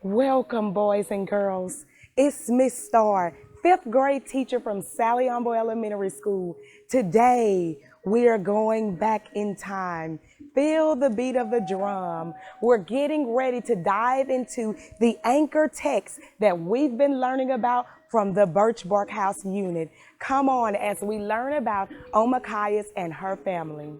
Welcome, boys and girls. It's Miss Star, fifth grade teacher from Sally Umbo Elementary School. Today, we are going back in time. Feel the beat of the drum. We're getting ready to dive into the anchor text that we've been learning about from the Birchbark House unit. Come on as we learn about Omakayas and her family.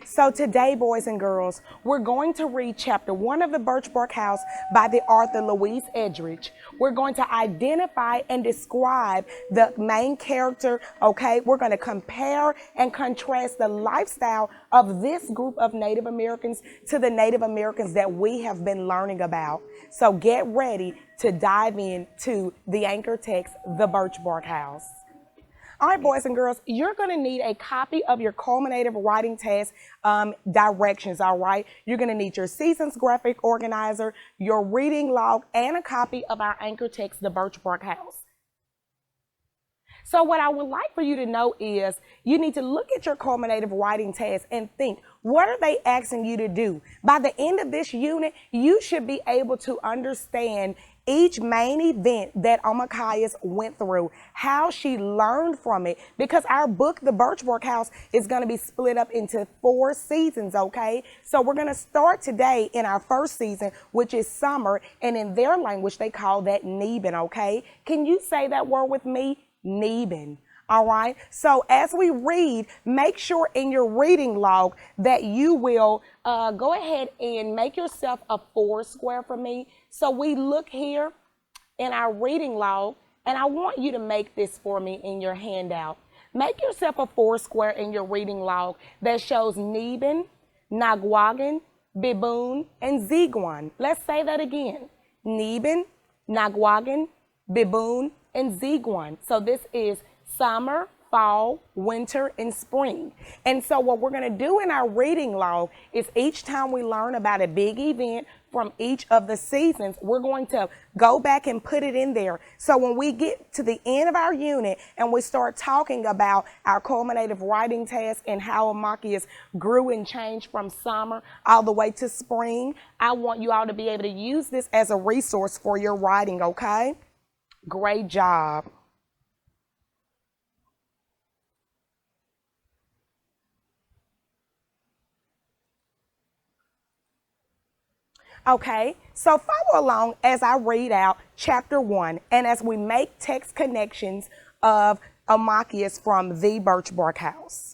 So today, boys and girls, we're going to read chapter 1 of the Birchbark House by the author Louise Edrich. We're going to identify and describe the main character, okay? We're going to compare and contrast the lifestyle of this group of Native Americans to the Native Americans that we have been learning about. So get ready to dive into the anchor text, the Birchbark House. All right, boys and girls, you're going to need a copy of your culminative writing task directions, all right? You're going to need your season's graphic organizer, your reading log, and a copy of our anchor text, The Birchbark House. So what I would like for you to know is you need to look at your culminative writing task and think, what are they asking you to do? By the end of this unit, you should be able to understand each main event that Omakayas went through, how she learned from it, because our book, The Birchbark House, is going to be split up into 4 seasons, okay? So we're going to start today in our first season, which is summer, and in their language, they call that Neben, okay? Can you say that word with me? Neben. All right. So as we read, make sure in your reading log that you will go ahead and make yourself a 4 square for me. So we look here in our reading log, and I want you to make this for me in your handout. Make yourself a 4 square in your reading log that shows Neben, Nagwagan, Biboon, and Ziguan. Let's say that again. Neben, Nagwagan, Biboon, and Ziguan. So this is summer, fall, winter, and spring. And so what we're going to do in our reading log is each time we learn about a big event from each of the seasons, we're going to go back and put it in there. So when we get to the end of our unit and we start talking about our culminative writing task and how Omakayas grew and changed from summer all the way to spring, I want you all to be able to use this as a resource for your writing, okay? Great job. Okay, so follow along as I read out chapter 1 and as we make text connections of Omakayas from the Birchbark House.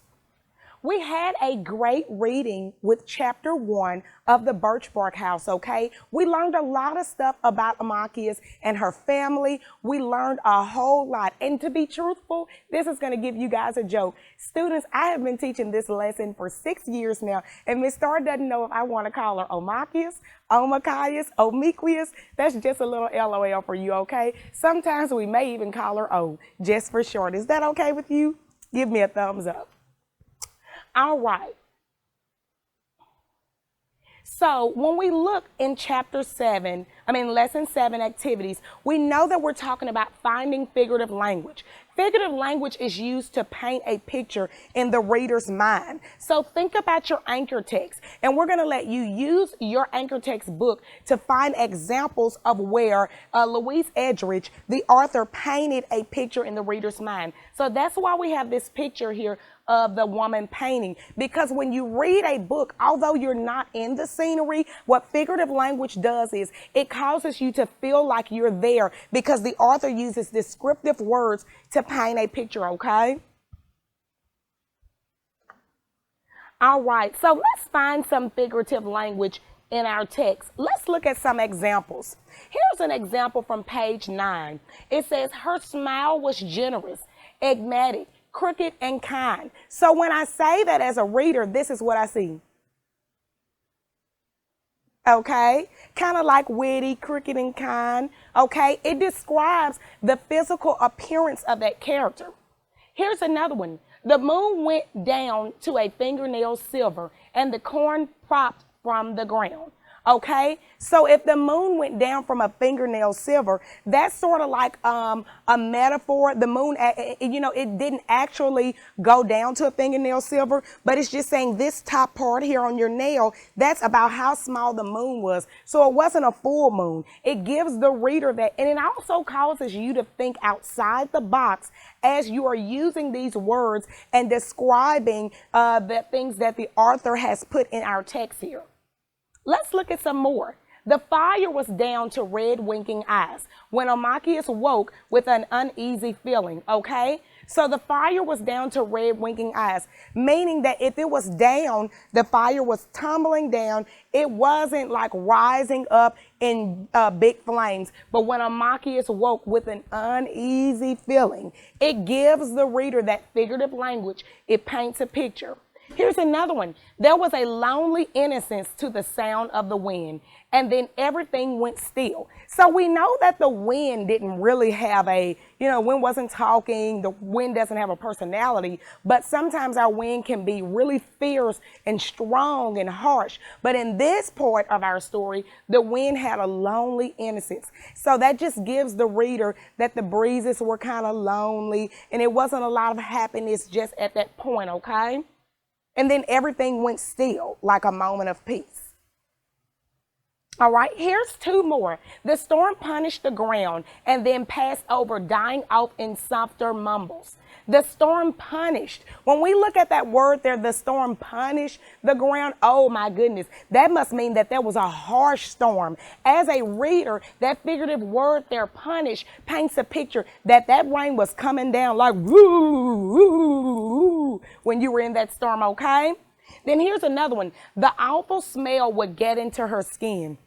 We had a great reading with chapter 1 of the Birchbark House, okay? We learned a lot of stuff about Omakayas and her family. We learned a whole lot. And to be truthful, this is going to give you guys a joke. Students, I have been teaching this lesson for 6 years now, and Miss Star doesn't know if I want to call her Omakayas, Omakayas, Omiquias. That's just a little LOL for you, okay? Sometimes we may even call her O, just for short. Is that okay with you? Give me a thumbs up. All right. So when we look in lesson 7 activities, we know that we're talking about finding figurative language. Figurative language is used to paint a picture in the reader's mind. So think about your anchor text, and we're going to let you use your anchor text book to find examples of where Louise Edrich, the author, painted a picture in the reader's mind. So that's why we have this picture here of the woman painting, because when you read a book, although you're not in the scenery, what figurative language does is it causes you to feel like you're there because the author uses descriptive words to paint a picture, okay? All right, so let's find some figurative language in our text. Let's look at some examples. Here's an example from page 9. It says, her smile was generous, enigmatic, crooked, and kind. So when I say that as a reader, this is what I see. Okay, kind of like witty, crooked, and kind. Okay, it describes the physical appearance of that character. Here's another one. The moon went down to a fingernail silver, and the corn propped from the ground. Okay, so if the moon went down from a fingernail silver, that's sort of like a metaphor. The moon, it didn't actually go down to a fingernail silver, but it's just saying this top part here on your nail, that's about how small the moon was. So it wasn't a full moon. It gives the reader that, and it also causes you to think outside the box as you are using these words and describing the things that the author has put in our text here. Let's look at some more. The fire was down to red winking eyes when Amachius woke with an uneasy feeling, okay? So the fire was down to red winking eyes, meaning that if it was down, the fire was tumbling down. It wasn't like rising up in big flames. But when Amachius woke with an uneasy feeling, it gives the reader that figurative language. It paints a picture. Here's another one. There was a lonely innocence to the sound of the wind, and then everything went still. So we know that the wind didn't really have wind wasn't talking, the wind doesn't have a personality, but sometimes our wind can be really fierce and strong and harsh. But in this part of our story, the wind had a lonely innocence. So that just gives the reader that the breezes were kind of lonely, and it wasn't a lot of happiness just at that point, okay? And then everything went still, like a moment of peace. All right, here's two more. The storm punished the ground and then passed over, dying off in softer mumbles. The storm punished. When we look at that word there, the storm punished the ground. Oh my goodness, that must mean that there was a harsh storm. As a reader, that figurative word there, punish, paints a picture that rain was coming down like woo, woo, woo, when you were in that storm, okay? Then here's another one. The awful smell would get into her skin.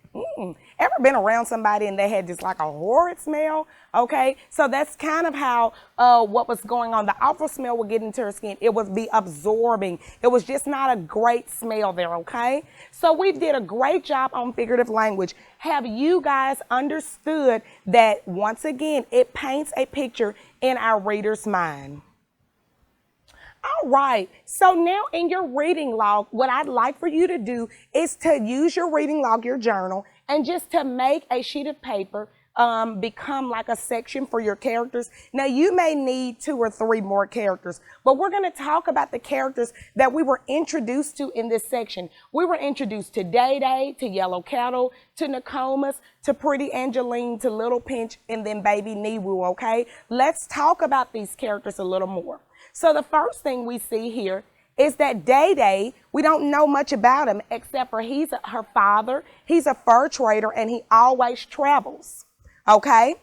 Ever been around somebody and they had just like a horrid smell? Okay, so that's kind of how what was going on. The awful smell would get into her skin. It would be absorbing. It was just not a great smell there, okay? So we did a great job on figurative language. Have you guys understood that, once again, it paints a picture in our reader's mind? All right, so now in your reading log, what I'd like for you to do is to use your reading log, your journal, and just to make a sheet of paper become like a section for your characters. Now, you may need 2 or 3 more characters, but we're going to talk about the characters that we were introduced to in this section. We were introduced to Day Day, to Yellow Cattle, to Nokomis, to Pretty Angeline, to Little Pinch, and then Baby Niwu, okay? Let's talk about these characters a little more. So the first thing we see here is that Day Day, we don't know much about him except for he's her father. He's a fur trader and he always travels. Okay?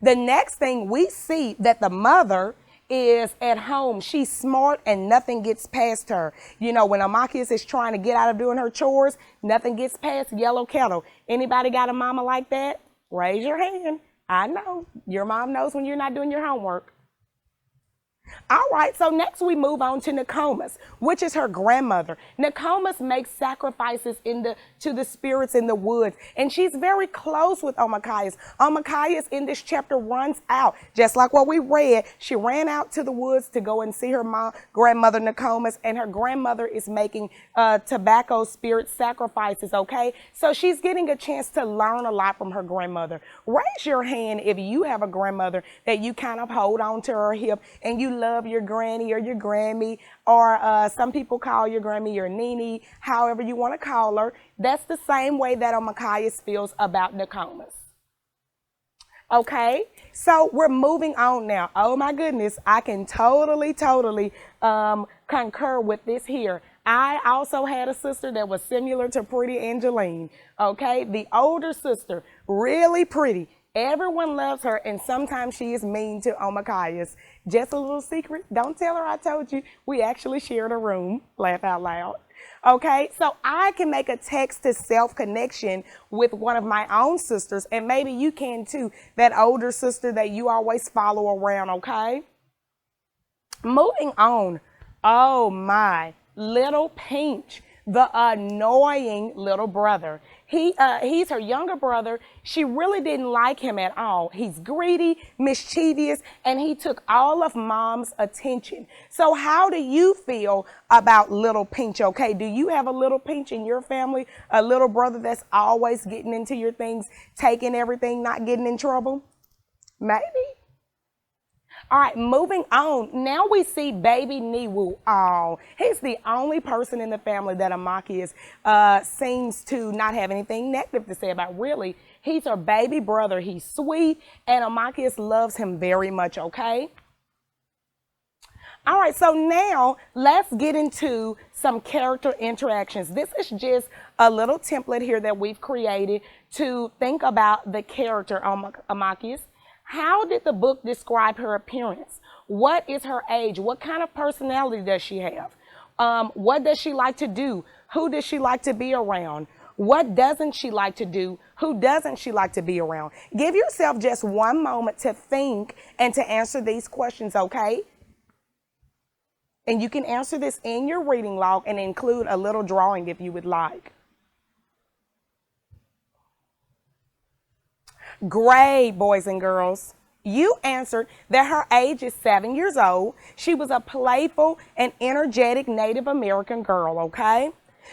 The next thing we see that the mother is at home. She's smart and nothing gets past her. You know, when Amachius is trying to get out of doing her chores, nothing gets past Yellow Cattle. Anybody got a mama like that? Raise your hand. I know. Your mom knows when you're not doing your homework. All right, so next we move on to Nokomis, which is her grandmother. Nokomis makes sacrifices to the spirits in the woods, and she's very close with Amachius. Amachius in this chapter runs out, just like what we read. She ran out to the woods to go and see her grandmother Nokomis, and her grandmother is making tobacco spirit sacrifices, okay? So she's getting a chance to learn a lot from her grandmother. Raise your hand if you have a grandmother that you kind of hold on to her hip and you love your granny or your Grammy, or some people call your Grammy your Nini, however you want to call her. That's the same way that Amachius feels about Nokomis. Okay, so we're moving on now. Oh my goodness, I can totally concur with this here. I also had a sister that was similar to Pretty Angeline. Okay, the older sister, really pretty. Everyone loves her, and sometimes she is mean to Amachius. Just a little secret, don't tell her I told you. We actually shared a room, laugh out loud. Okay, so I can make a text-to-self connection with one of my own sisters, and maybe you can too, that older sister that you always follow around, okay? Moving on, oh my, Little Pinch. the annoying little brother. He's her younger brother. She really didn't like him at all. He's greedy, mischievous, and he took all of mom's attention. So how do you feel about little Pinch, okay? Do you have a little Pinch in your family? A little brother that's always getting into your things, taking everything, not getting in trouble? Maybe. All right, moving on. Now we see baby Niwu. Oh, he's the only person in the family that Amakius seems to not have anything negative to say about. Really, he's her baby brother. He's sweet, and Amakius loves him very much, okay? All right, so now let's get into some character interactions. This is just a little template here that we've created to think about the character Amakius. How did the book describe her appearance? What is her age? What kind of personality does she have? What does she like to do? Who does she like to be around? What doesn't she like to do? Who doesn't she like to be around? Give yourself just one moment to think and to answer these questions, okay? And you can answer this in your reading log and include a little drawing if you would like. Great, boys and girls. You answered that her age is 7 years old. She was a playful and energetic Native American girl, okay?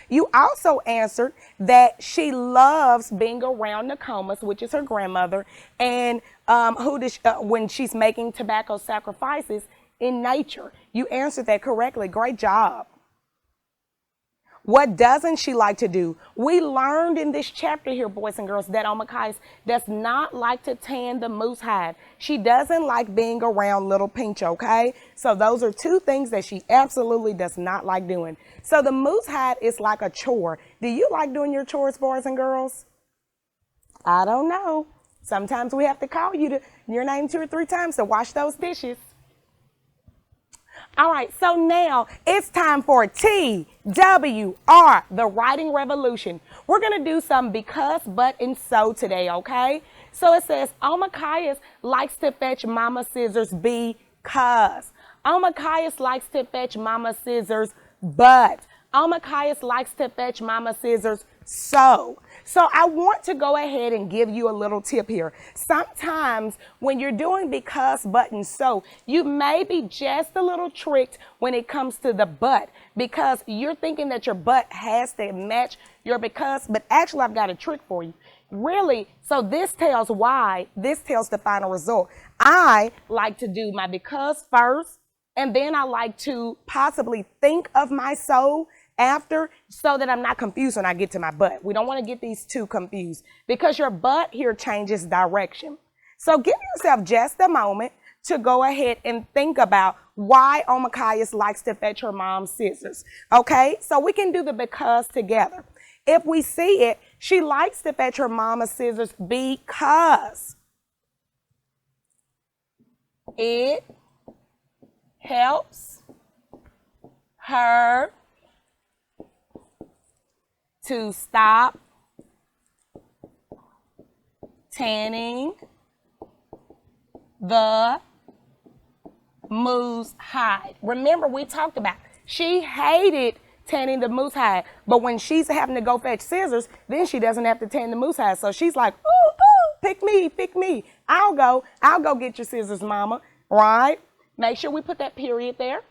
You also answered that she loves being around Nokomis, which is her grandmother, and when she's making tobacco sacrifices in nature. You answered that correctly. Great job. What doesn't she like to do? We learned in this chapter here, boys and girls, that Amakias does not like to tan the moose hide. She doesn't like being around little Pinch, okay? So those are two things that she absolutely does not like doing. So the moose hide is like a chore. Do you like doing your chores, boys and girls? I don't know. Sometimes we have to call you your name 2 or 3 times to wash those dishes. All right, so now it's time for TWR, the writing revolution. We're going to do some because, but, and so today, okay? So it says, Amakias likes to fetch Mama Scissors because. Amakias likes to fetch Mama Scissors, but. Amakias likes to fetch Mama Scissors, so. So I want to go ahead and give you a little tip here. Sometimes when you're doing because, but, and so, you may be just a little tricked when it comes to the but, because you're thinking that your but has to match your because, but actually I've got a trick for you. Really, so this tells why, this tells the final result. I like to do my because first, and then I like to possibly think of my so after, so that I'm not confused when I get to my but. We don't want to get these two confused because your but here changes direction. So give yourself just a moment to go ahead and think about why Amakias likes to fetch her mom's scissors. Okay, so we can do the because together. If we see it, she likes to fetch her mama's scissors because it helps her to stop tanning the moose hide. Remember, we talked about she hated tanning the moose hide, but when she's having to go fetch scissors, then she doesn't have to tan the moose hide. So she's like, ooh, ooh, pick me. I'll go get your scissors, mama, right? Make sure we put that period there.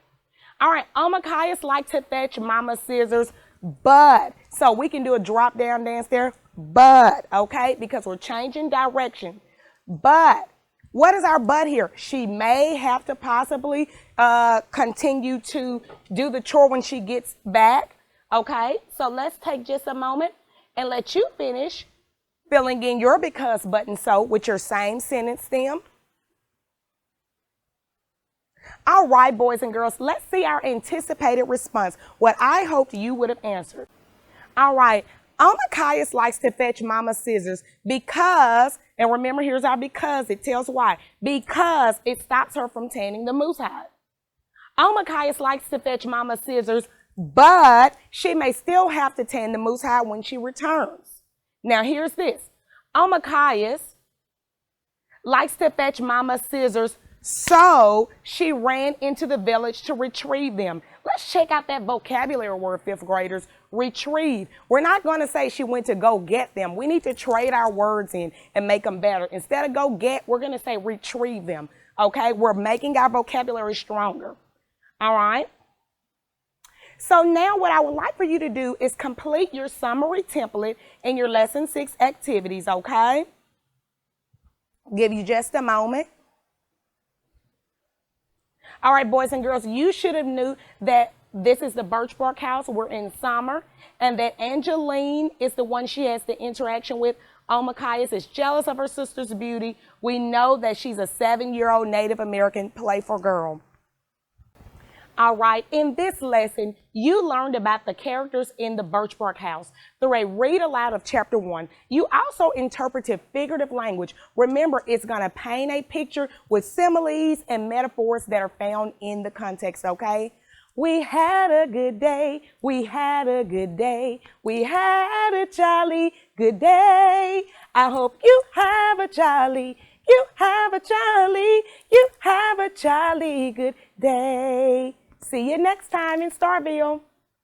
All right, Amakias like to fetch mama scissors, but. So we can do a drop down dance there, but, okay, because we're changing direction. But, what is our but here? She may have to possibly continue to do the chore when she gets back, okay? So let's take just a moment and let you finish filling in your because, but, and so with your same sentence stem. All right, boys and girls, let's see our anticipated response, what I hoped you would have answered. All right, Amakias likes to fetch mama scissors because, and remember, here's our because, it tells why, because it stops her from tanning the moose hide. Amakias likes to fetch mama scissors, but she may still have to tan the moose hide when she returns. Now, here's this. Amakias likes to fetch mama scissors, so she ran into the village to retrieve them. Let's check out that vocabulary word, fifth graders. Retrieve. We're not going to say she went to go get them. We need to trade our words in and make them better. Instead of go get, we're going to say retrieve them. Okay? We're making our vocabulary stronger. All right? So now what I would like for you to do is complete your summary template in your lesson 6 activities, okay? Give you just a moment. All right, boys and girls, you should have knew that this is the Birchbark house. We're in summer, and that Angeline is the one she has the interaction with. Omakias is jealous of her sister's beauty. We know that she's a 7-year-old Native American playful girl. All right, in this lesson, you learned about the characters in the Birchbark house through a read aloud of chapter 1. You also interpreted figurative language. Remember, it's going to paint a picture with similes and metaphors that are found in the context, okay? We had a good day. We had a good day. We had a jolly good day. I hope you have a jolly, you have a jolly, you have a jolly good day. See you next time in Starville.